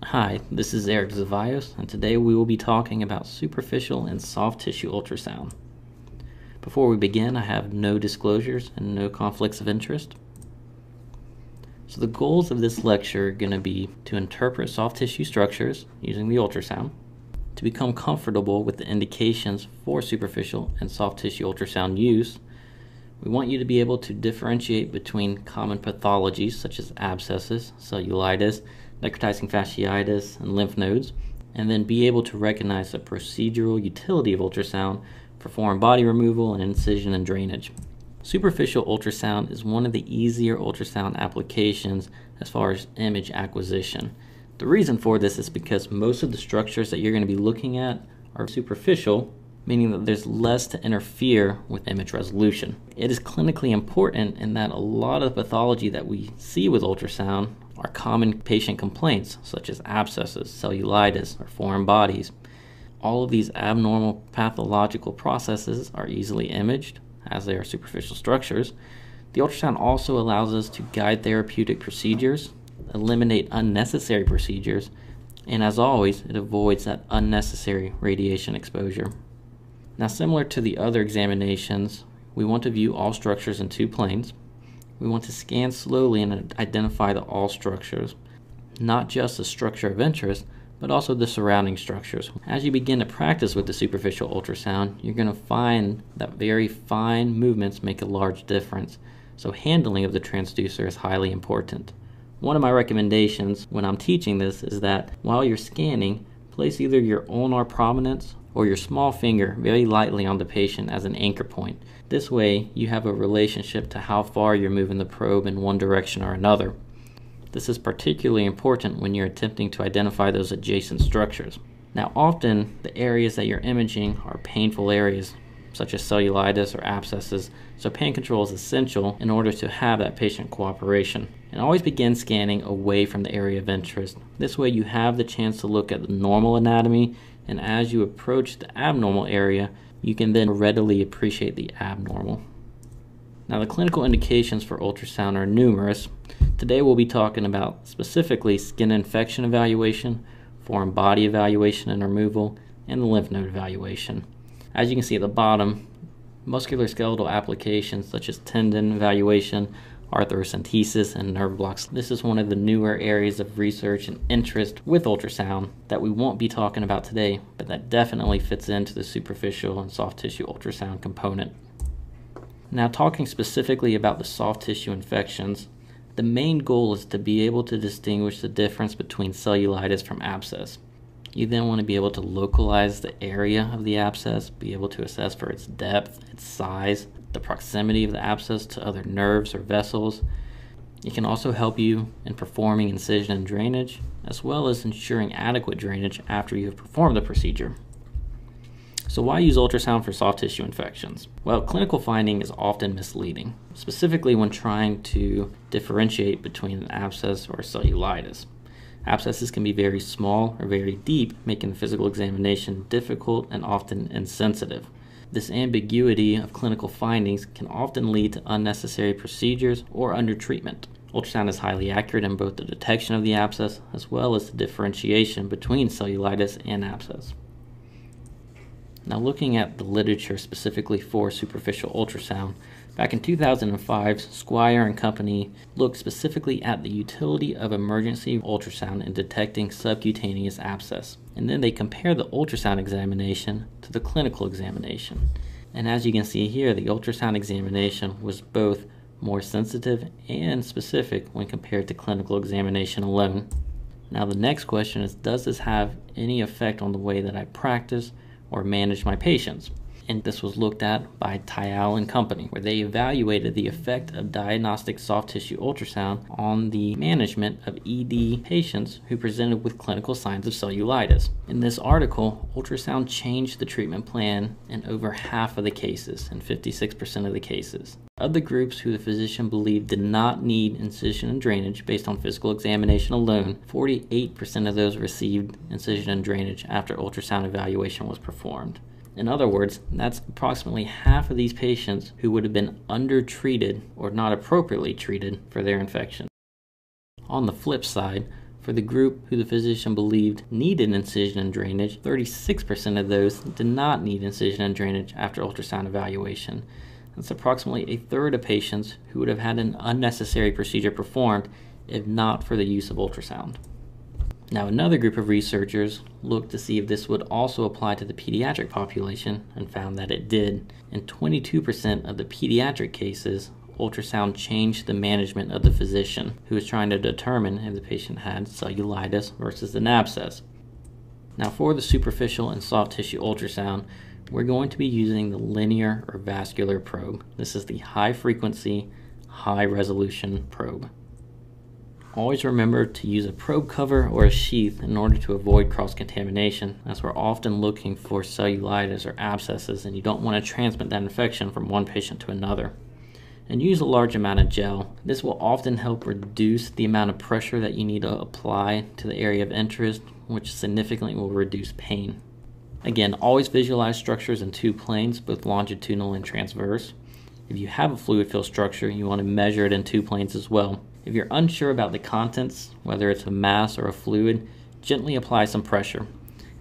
Hi, this is Eric Zevallos, and today we will be talking about superficial and soft tissue ultrasound. Before we begin, I have no disclosures and no conflicts of interest. So the goals of this lecture are going to be to interpret soft tissue structures using the ultrasound, to become comfortable with the indications for superficial and soft tissue ultrasound use. We want you to be able to differentiate between common pathologies such as abscesses, cellulitis, necrotizing fasciitis, and lymph nodes, and then be able to recognize the procedural utility of ultrasound for foreign body removal and incision and drainage. Superficial ultrasound is one of the easier ultrasound applications as far as image acquisition. The reason for this is because most of the structures that you're going to be looking at are superficial, meaning that there's less to interfere with image resolution. It is clinically important in that a lot of pathology that we see with ultrasound are common patient complaints such as abscesses, cellulitis, or foreign bodies. All of these abnormal pathological processes are easily imaged as they are superficial structures. The ultrasound also allows us to guide therapeutic procedures, eliminate unnecessary procedures, and as always, it avoids that unnecessary radiation exposure. Now, similar to the other examinations, we want to view all structures in two planes. We want to scan slowly and identify the all structures, not just the structure of interest, but also the surrounding structures. As you begin to practice with the superficial ultrasound, you're going to find that very fine movements make a large difference, so handling of the transducer is highly important. One of my recommendations when I'm teaching this is that while you're scanning, place either your ulnar prominence or your small finger very lightly on the patient as an anchor point. This way, you have a relationship to how far you're moving the probe in one direction or another. This is particularly important when you're attempting to identify those adjacent structures. Now, often, the areas that you're imaging are painful areas, such as cellulitis or abscesses, so pain control is essential in order to have that patient cooperation. And always begin scanning away from the area of interest. This way, you have the chance to look at the normal anatomy, and as you approach the abnormal area, you can then readily appreciate the abnormal. Now, the clinical indications for ultrasound are numerous. Today we'll be talking about specifically skin infection evaluation, foreign body evaluation and removal, and the lymph node evaluation. As you can see at the bottom, musculoskeletal applications such as tendon evaluation, arthrocentesis, and nerve blocks. This is one of the newer areas of research and interest with ultrasound that we won't be talking about today, but that definitely fits into the superficial and soft tissue ultrasound component. Now, talking specifically about the soft tissue infections, the main goal is to be able to distinguish the difference between cellulitis from abscess. You then want to be able to localize the area of the abscess, be able to assess for its depth, its size, the proximity of the abscess to other nerves or vessels. It can also help you in performing incision and drainage, as well as ensuring adequate drainage after you have performed the procedure. So why use ultrasound for soft tissue infections? Well, clinical finding is often misleading, specifically when trying to differentiate between an abscess or cellulitis. Abscesses can be very small or very deep, making the physical examination difficult and often insensitive. This ambiguity of clinical findings can often lead to unnecessary procedures or undertreatment. Ultrasound is highly accurate in both the detection of the abscess as well as the differentiation between cellulitis and abscess. Now, looking at the literature specifically for superficial ultrasound, back in 2005, Squire and company looked specifically at the utility of emergency ultrasound in detecting subcutaneous abscess. And then they compared the ultrasound examination to the clinical examination. And as you can see here, the ultrasound examination was both more sensitive and specific when compared to clinical examination alone. Now, the next question is, does this have any effect on the way that I practice or manage my patients? And this was looked at by Tyal and company, where they evaluated the effect of diagnostic soft tissue ultrasound on the management of ED patients who presented with clinical signs of cellulitis. In this article, ultrasound changed the treatment plan in over half of the cases, in 56% of the cases. Of the groups who the physician believed did not need incision and drainage based on physical examination alone, 48% of those received incision and drainage after ultrasound evaluation was performed. In other words, that's approximately half of these patients who would have been undertreated or not appropriately treated for their infection. On the flip side, for the group who the physician believed needed incision and drainage, 36% of those did not need incision and drainage after ultrasound evaluation. That's approximately a third of patients who would have had an unnecessary procedure performed if not for the use of ultrasound. Now, another group of researchers looked to see if this would also apply to the pediatric population and found that it did. In 22% of the pediatric cases, ultrasound changed the management of the physician who was trying to determine if the patient had cellulitis versus an abscess. Now, for the superficial and soft tissue ultrasound, we're going to be using the linear or vascular probe. This is the high frequency, high resolution probe. Always remember to use a probe cover or a sheath in order to avoid cross-contamination, as we're often looking for cellulitis or abscesses and you don't want to transmit that infection from one patient to another. And use a large amount of gel. This will often help reduce the amount of pressure that you need to apply to the area of interest, which significantly will reduce pain. Again, always visualize structures in two planes, both longitudinal and transverse. If you have a fluid-filled structure, you want to measure it in two planes as well. If you're unsure about the contents, whether it's a mass or a fluid, gently apply some pressure.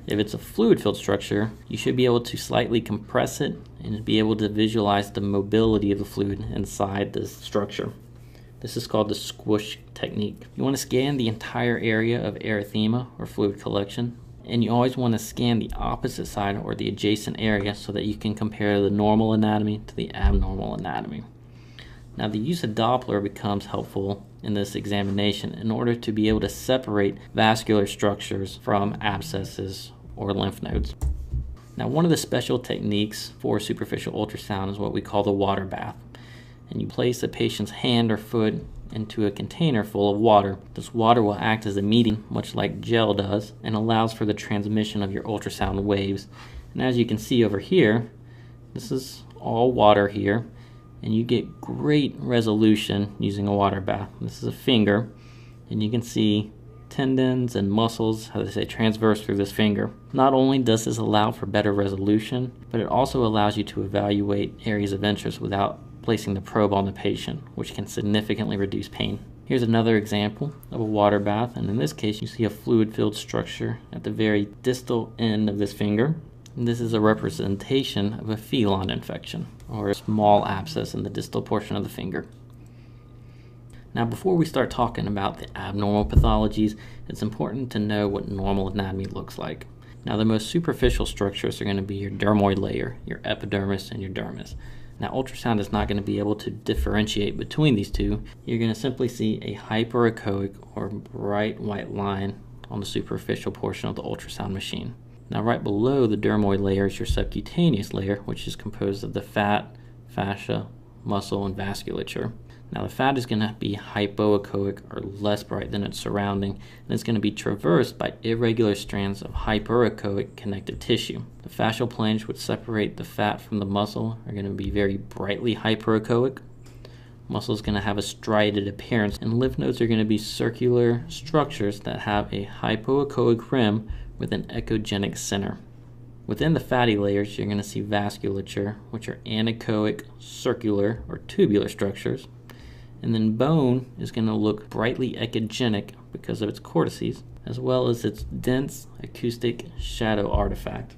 If it's a fluid-filled structure, you should be able to slightly compress it and be able to visualize the mobility of the fluid inside the structure. This is called the squish technique. You want to scan the entire area of erythema or fluid collection, and you always want to scan the opposite side or the adjacent area so that you can compare the normal anatomy to the abnormal anatomy. Now, the use of Doppler becomes helpful in this examination in order to be able to separate vascular structures from abscesses or lymph nodes. Now, one of the special techniques for superficial ultrasound is what we call the water bath. And you place a patient's hand or foot into a container full of water. This water will act as a medium, much like gel does, and allows for the transmission of your ultrasound waves. And as you can see over here, this is all water here, and you get great resolution using a water bath. This is a finger, and you can see tendons and muscles, how they say, transverse through this finger. Not only does this allow for better resolution, but it also allows you to evaluate areas of interest without placing the probe on the patient, which can significantly reduce pain. Here's another example of a water bath, and in this case you see a fluid-filled structure at the very distal end of this finger. And this is a representation of a feline infection, or a small abscess in the distal portion of the finger. Now, before we start talking about the abnormal pathologies, it's important to know what normal anatomy looks like. Now, the most superficial structures are going to be your dermoid layer, your epidermis, and your dermis. Now, ultrasound is not going to be able to differentiate between these two. You're going to simply see a hyperechoic or bright white line on the superficial portion of the ultrasound machine. Now, right below the dermoid layer is your subcutaneous layer, which is composed of the fat, fascia, muscle, and vasculature. Now, the fat is going to be hypoechoic or less bright than its surrounding, and it's going to be traversed by irregular strands of hyperechoic connective tissue. The fascial planes, which separate the fat from the muscle, are going to be very brightly hyperechoic. Muscle is going to have a striated appearance, and lymph nodes are going to be circular structures that have a hypoechoic rim with an echogenic center. Within the fatty layers, you're going to see vasculature, which are anechoic, circular, or tubular structures. And then bone is going to look brightly echogenic because of its cortices, as well as its dense acoustic shadow artifact.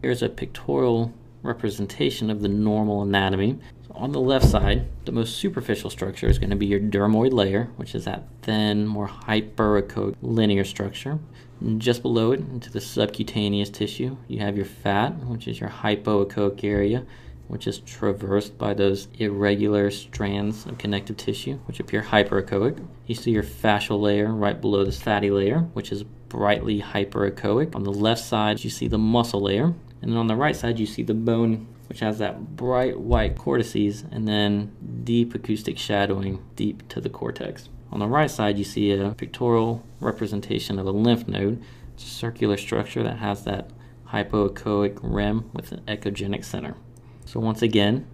Here's a pictorial representation of the normal anatomy. So on the left side, the most superficial structure is going to be your dermoid layer, which is that thin, more hyperechoic linear structure. And just below it, into the subcutaneous tissue, you have your fat, which is your hypoechoic area, which is traversed by those irregular strands of connective tissue, which appear hyperechoic. You see your fascial layer right below this fatty layer, which is brightly hyperechoic. On the left side, you see the muscle layer, and then on the right side, you see the bone, which has that bright white cortices, and then deep acoustic shadowing deep to the cortex. On the right side, you see a pictorial representation of a lymph node. It's a circular structure that has that hypoechoic rim with an echogenic center. So once again,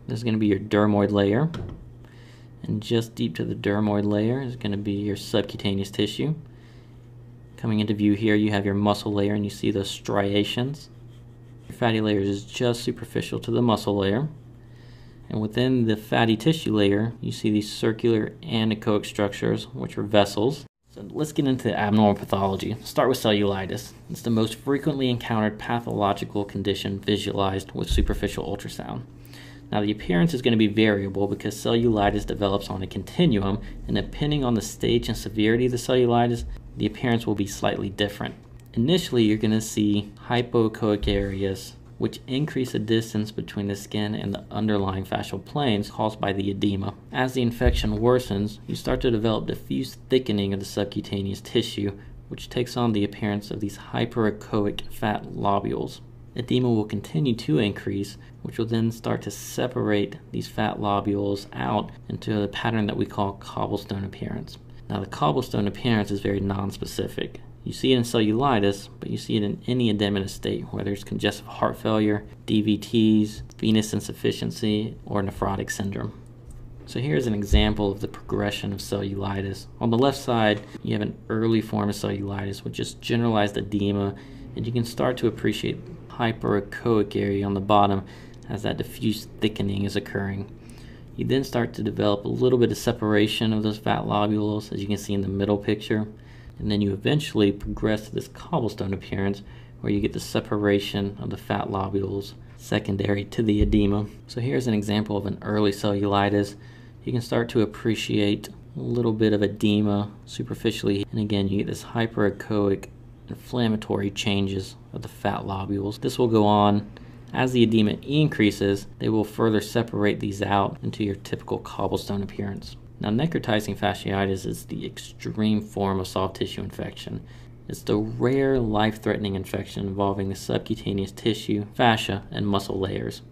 this is going to be your dermoid layer, and just deep to the dermoid layer is going to be your subcutaneous tissue. Coming into view here, you have your muscle layer, and you see those striations. Your fatty layers is just superficial to the muscle layer. And within the fatty tissue layer, you see these circular anechoic structures, which are vessels. So let's get into abnormal pathology. Start with cellulitis. It's the most frequently encountered pathological condition visualized with superficial ultrasound. Now, the appearance is going to be variable because cellulitis develops on a continuum, and depending on the stage and severity of the cellulitis, the appearance will be slightly different. Initially, you're going to see hypoechoic areas, which increase the distance between the skin and the underlying fascial planes caused by the edema. As the infection worsens, you start to develop diffuse thickening of the subcutaneous tissue, which takes on the appearance of these hyperechoic fat lobules. Edema will continue to increase, which will then start to separate these fat lobules out into a pattern that we call cobblestone appearance. Now, the cobblestone appearance is very nonspecific. You see it in cellulitis, but you see it in any edematous state, whether it's congestive heart failure, DVTs, venous insufficiency, or nephrotic syndrome. So here's an example of the progression of cellulitis. On the left side, you have an early form of cellulitis with just generalized edema, and you can start to appreciate hyperechoic area on the bottom as that diffuse thickening is occurring. You then start to develop a little bit of separation of those fat lobules, as you can see in the middle picture. And then you eventually progress to this cobblestone appearance where you get the separation of the fat lobules secondary to the edema. So here's an example of an early cellulitis. You can start to appreciate a little bit of edema superficially, and again you get this hyperechoic inflammatory changes of the fat lobules. This will go on. As the edema increases, they will further separate these out into your typical cobblestone appearance. Now, necrotizing fasciitis is the extreme form of soft tissue infection. It's the rare life-threatening infection involving the subcutaneous tissue, fascia, and muscle layers.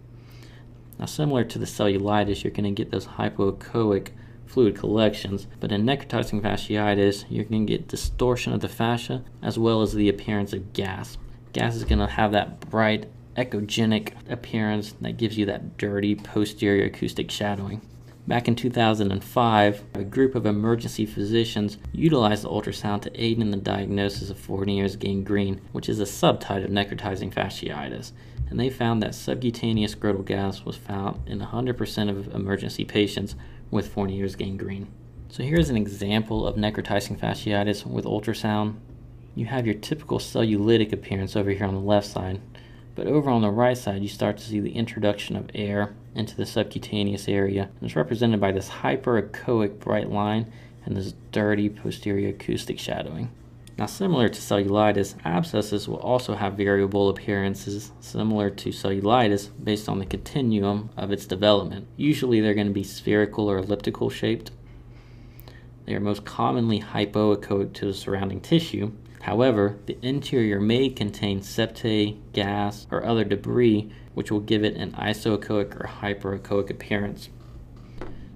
Now, similar to the cellulitis, you're going to get those hypoechoic fluid collections, but in necrotizing fasciitis, you're going to get distortion of the fascia as well as the appearance of gas. Gas is going to have that bright, echogenic appearance that gives you that dirty posterior acoustic shadowing. Back in 2005, a group of emergency physicians utilized the ultrasound to aid in the diagnosis of Fournier's gangrene, which is a subtype of necrotizing fasciitis, and they found that subcutaneous scrotal gas was found in 100% of emergency patients with Fournier's gangrene. So here's an example of necrotizing fasciitis with ultrasound. You have your typical cellulitic appearance over here on the left side, but over on the right side you start to see the introduction of air into the subcutaneous area, and it's represented by this hyperechoic bright line and this dirty posterior acoustic shadowing. Now, similar to cellulitis, abscesses will also have variable appearances similar to cellulitis based on the continuum of its development. Usually they're going to be spherical or elliptical shaped. They are most commonly hypoechoic to the surrounding tissue. However, the interior may contain septae, gas, or other debris, which will give it an isoechoic or hyperechoic appearance.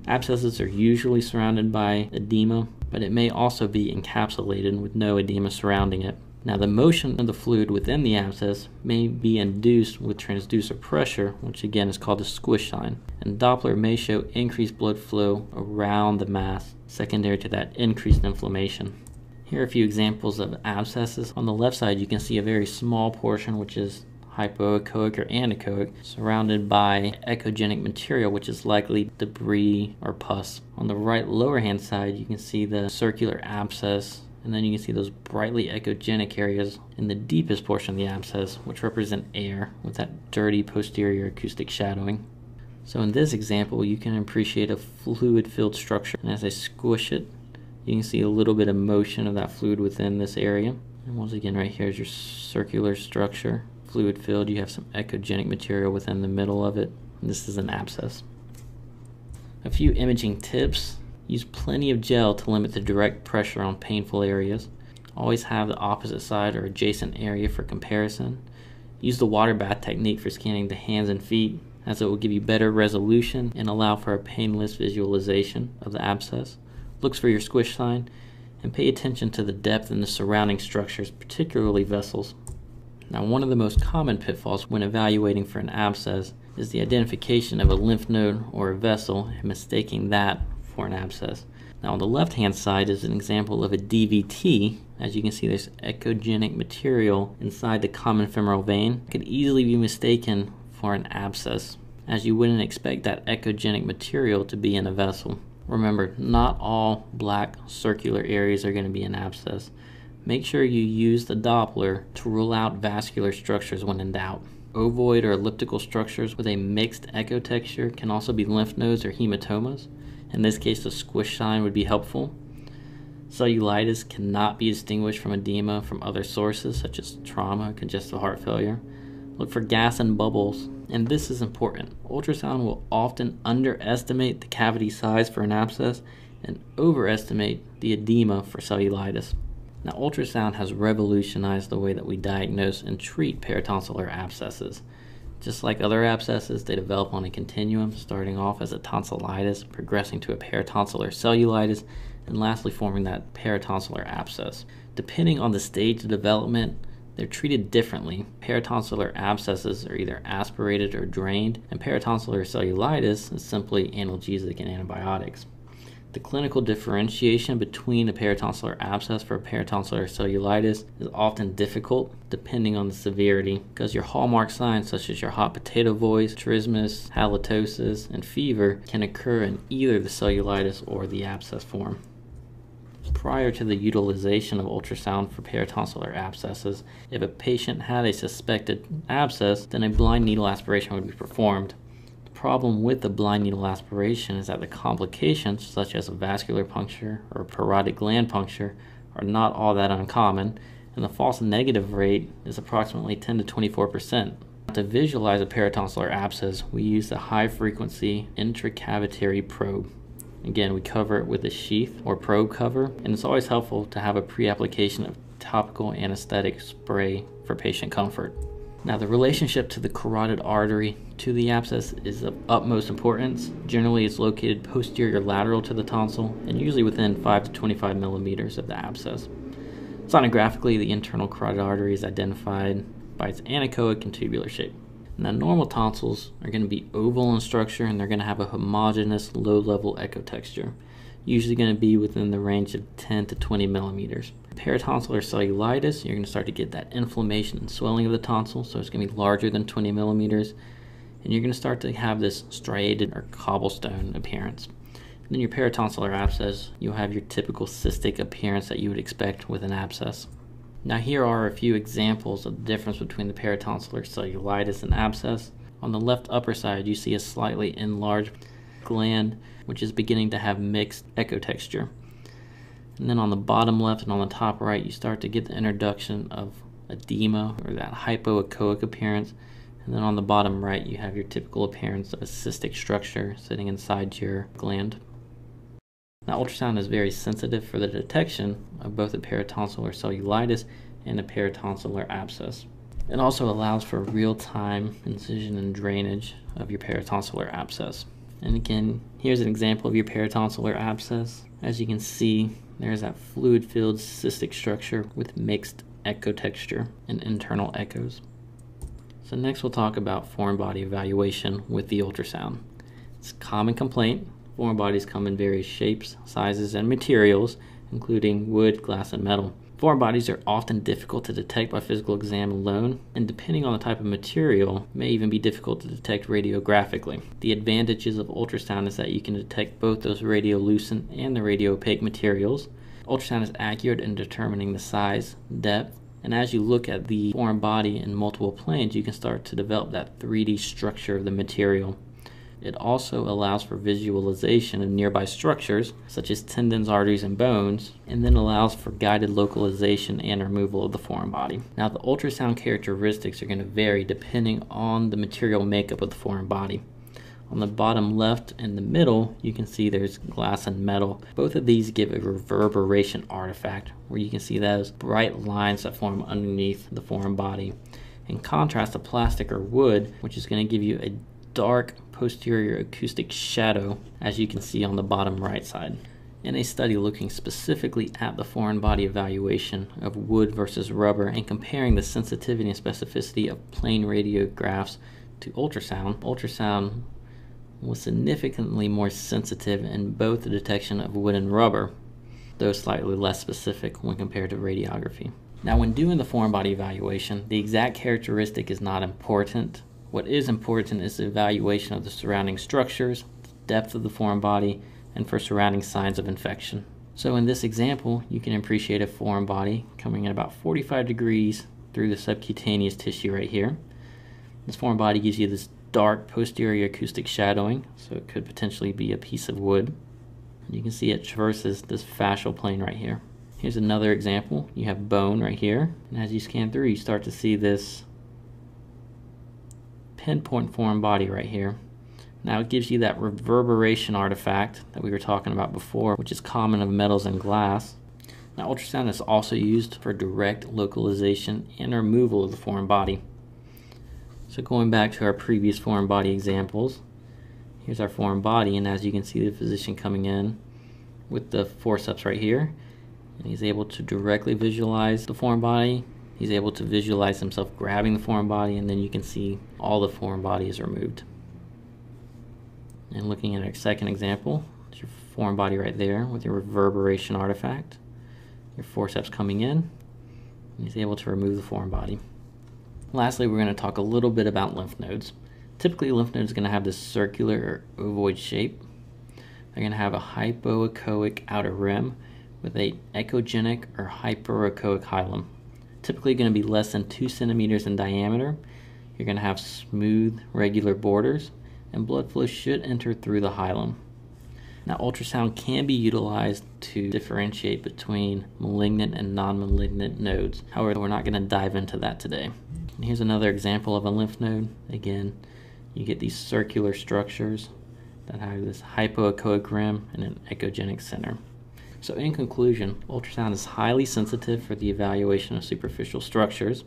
Abscesses are usually surrounded by edema, but it may also be encapsulated with no edema surrounding it. Now, the motion of the fluid within the abscess may be induced with transducer pressure, which again is called the squish sign, and Doppler may show increased blood flow around the mass, secondary to that increased inflammation. Here are a few examples of abscesses. On the left side, you can see a very small portion, which is hypoechoic or anechoic, surrounded by echogenic material, which is likely debris or pus. On the right lower hand side, you can see the circular abscess, and then you can see those brightly echogenic areas in the deepest portion of the abscess, which represent air with that dirty posterior acoustic shadowing. So in this example, you can appreciate a fluid-filled structure, and as I squish it, you can see a little bit of motion of that fluid within this area. And once again, right here is your circular structure, fluid filled. You have some echogenic material within the middle of it. And this is an abscess. A few imaging tips. Use plenty of gel to limit the direct pressure on painful areas. Always have the opposite side or adjacent area for comparison. Use the water bath technique for scanning the hands and feet, as it will give you better resolution and allow for a painless visualization of the abscess. Look for your squish sign, and pay attention to the depth in the surrounding structures, particularly vessels. Now, one of the most common pitfalls when evaluating for an abscess is the identification of a lymph node or a vessel and mistaking that for an abscess. Now on the left hand side is an example of a DVT. As you can see, there's echogenic material inside the common femoral vein. It could easily be mistaken for an abscess, as you wouldn't expect that echogenic material to be in a vessel. Remember, not all black circular areas are going to be an abscess. Make sure you use the Doppler to rule out vascular structures when in doubt. Ovoid or elliptical structures with a mixed echo texture can also be lymph nodes or hematomas. In this case, the squish sign would be helpful. Cellulitis cannot be distinguished from edema from other sources such as trauma, congestive heart failure. Look for gas and bubbles, and this is important. Ultrasound will often underestimate the cavity size for an abscess and overestimate the edema for cellulitis. Now, ultrasound has revolutionized the way that we diagnose and treat peritonsillar abscesses. Just like other abscesses, they develop on a continuum, starting off as a tonsillitis, progressing to a peritonsillar cellulitis, and lastly forming that peritonsillar abscess. Depending on the stage of development, they're treated differently. Peritonsillar abscesses are either aspirated or drained, and peritonsillar cellulitis is simply analgesic and antibiotics. The clinical differentiation between a peritonsillar abscess for peritonsillar cellulitis is often difficult depending on the severity, because your hallmark signs such as your hot potato voice, trismus, halitosis, and fever can occur in either the cellulitis or the abscess form. Prior to the utilization of ultrasound for peritonsillar abscesses, if a patient had a suspected abscess, then a blind needle aspiration would be performed. The problem with the blind needle aspiration is that the complications, such as a vascular puncture or parotid gland puncture, are not all that uncommon, and the false negative rate is approximately 10 to 24%. To visualize a peritonsillar abscess, we use the high-frequency intracavitary probe. Again, we cover it with a sheath or probe cover, and it's always helpful to have a pre-application of topical anesthetic spray for patient comfort. Now, the relationship to the carotid artery to the abscess is of utmost importance. Generally, it's located posterior lateral to the tonsil and usually within 5 to 25 millimeters of the abscess. Sonographically, the internal carotid artery is identified by its anechoic and tubular shape. Now, normal tonsils are going to be oval in structure, and they're going to have a homogeneous low-level echo texture, usually going to be within the range of 10 to 20 millimeters. Peritonsillar cellulitis, you're going to start to get that inflammation and swelling of the tonsil, so it's going to be larger than 20 millimeters, and you're going to start to have this striated or cobblestone appearance. And then your peritonsillar abscess, you'll have your typical cystic appearance that you would expect with an abscess. Now, here are a few examples of the difference between the peritonsillar cellulitis and abscess. On the left upper side, you see a slightly enlarged gland, which is beginning to have mixed echo texture. And then on the bottom left and on the top right, you start to get the introduction of edema or that hypoechoic appearance. And then on the bottom right, you have your typical appearance of a cystic structure sitting inside your gland. Now, ultrasound is very sensitive for the detection of both a peritonsillar cellulitis and a peritonsillar abscess. It also allows for real-time incision and drainage of your peritonsillar abscess. And again, here's an example of your peritonsillar abscess. As you can see, there's that fluid-filled cystic structure with mixed echo texture and internal echoes. So next we'll talk about foreign body evaluation with the ultrasound. It's a common complaint. Foreign bodies come in various shapes, sizes, and materials, including wood, glass, and metal. Foreign bodies are often difficult to detect by physical exam alone, and depending on the type of material, may even be difficult to detect radiographically. The advantages of ultrasound is that you can detect both those radiolucent and the radioopaque materials. Ultrasound is accurate in determining the size, depth, and as you look at the foreign body in multiple planes, you can start to develop that 3D structure of the material. It also allows for visualization of nearby structures, such as tendons, arteries, and bones, and then allows for guided localization and removal of the foreign body. Now, the ultrasound characteristics are going to vary depending on the material makeup of the foreign body. On the bottom left and the middle, you can see there's glass and metal. Both of these give a reverberation artifact, where you can see those bright lines that form underneath the foreign body. In contrast to plastic or wood, which is going to give you a dark posterior acoustic shadow, as you can see on the bottom right side. In a study looking specifically at the foreign body evaluation of wood versus rubber and comparing the sensitivity and specificity of plain radiographs to ultrasound was significantly more sensitive in both the detection of wood and rubber, though slightly less specific when compared to radiography. Now, when doing the foreign body evaluation, the exact characteristic is not important. What is important is the evaluation of the surrounding structures, the depth of the foreign body, and for surrounding signs of infection. So in this example, you can appreciate a foreign body coming in about 45 degrees through the subcutaneous tissue right here. This foreign body gives you this dark posterior acoustic shadowing, so it could potentially be a piece of wood. And you can see it traverses this fascial plane right here. Here's another example. You have bone right here, and as you scan through, you start to see this pinpoint foreign body right here. Now it gives you that reverberation artifact that we were talking about before, which is common of metals and glass. Now ultrasound is also used for direct localization and removal of the foreign body. So going back to our previous foreign body examples, here's our foreign body, and as you can see, the physician coming in with the forceps right here, and he's able to directly visualize the foreign body. He's able to visualize himself grabbing the foreign body, and then you can see all the foreign body is removed. And looking at our second example, it's your foreign body right there with your reverberation artifact. Your forceps coming in, and he's able to remove the foreign body. Lastly, we're going to talk a little bit about lymph nodes. Typically, lymph nodes are going to have this circular or ovoid shape. They're going to have a hypoechoic outer rim with a echogenic or hyperechoic hilum. Typically going to be less than 2 centimeters in diameter. You're going to have smooth, regular borders, and blood flow should enter through the hilum. Now, ultrasound can be utilized to differentiate between malignant and non-malignant nodes. However, we're not going to dive into that today. And here's another example of a lymph node. Again, you get these circular structures that have this hypoechoic rim and an echogenic center. So in conclusion, ultrasound is highly sensitive for the evaluation of superficial structures.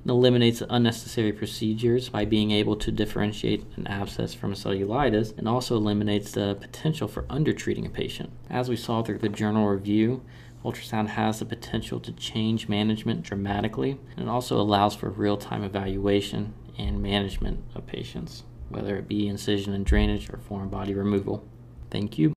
It eliminates unnecessary procedures by being able to differentiate an abscess from a cellulitis, and also eliminates the potential for undertreating a patient. As we saw through the journal review, ultrasound has the potential to change management dramatically, and it also allows for real-time evaluation and management of patients, whether it be incision and drainage or foreign body removal. Thank you.